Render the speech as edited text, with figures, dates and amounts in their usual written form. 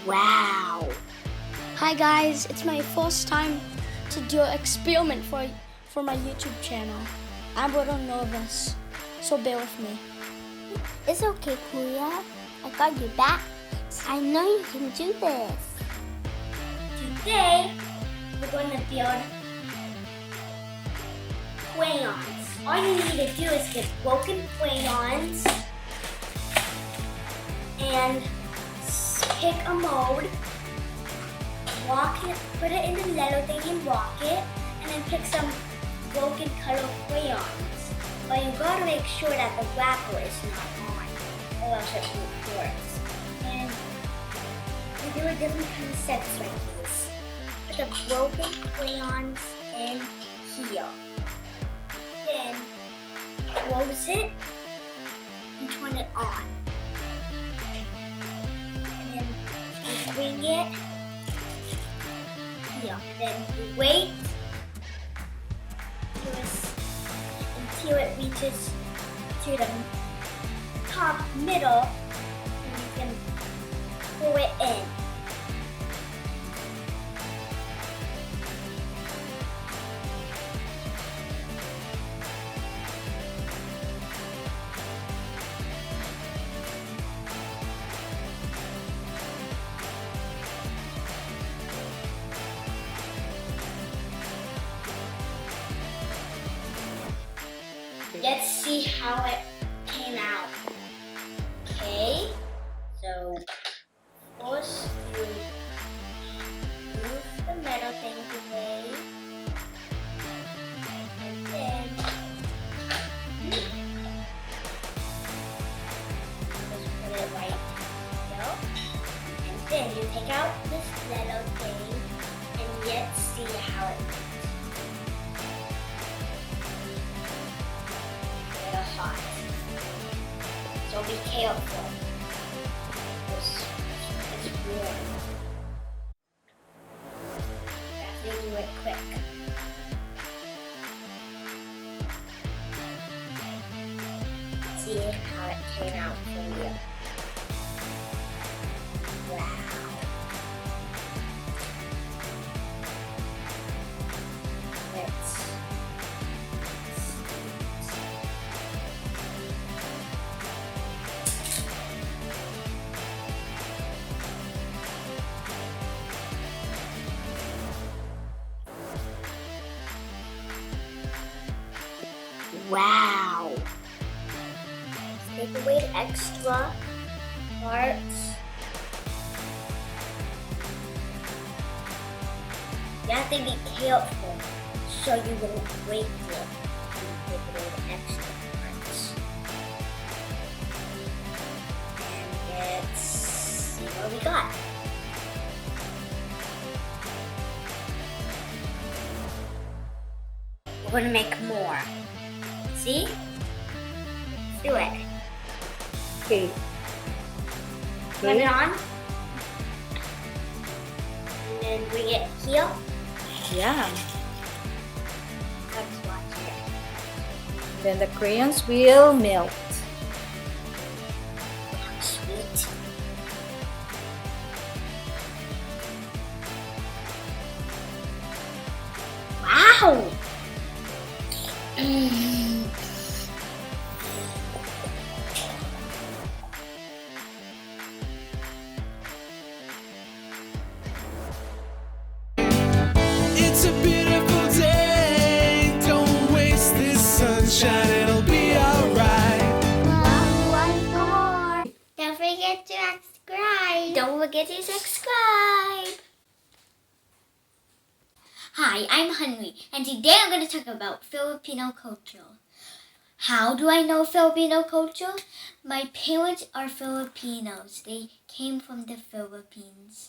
Wow. Hi guys, it's my first time to do an experiment for my YouTube channel. I'm a little nervous, so bear with me. It's okay, Kuya. I got your back. I know you can do this. Today, we're going to build crayons. All you need to do is get broken crayons and pick a mold, walk it, put it in the little thing and walk it, and then pick some broken color crayons. But you gotta make sure that the wrapper is not on, or else it won't work. And we do a different kind of sets like this. Put the broken crayons in here. Then close it and turn it on. And then you bring it here. And then you wait until it reaches to the top middle, and you can pull it in. Let's see how it came out. Okay, so first you move the metal things away, and then just put it right here. And then you take out this metal thing, and let's see how it looks. Hot. So be careful. It's warm. You have to do it quick. See how it came out for you. Wow. Let's Wow. take away the extra parts. You have to be careful so you won't break it when you take away the extra parts. And let's see what we got. We're gonna make more. See? Let's do it. Okay. Turn it on. And then bring it here. Yeah. Let's watch it. Then the crayons will melt. Sweet. Wow! It's a beautiful day. Don't waste this sunshine, it'll be alright. Don't forget to subscribe. Don't forget to subscribe. Hi, I'm Huntley, and today I'm going to talk about Filipino culture. How do I know Filipino culture? My parents are Filipinos. They came from the Philippines.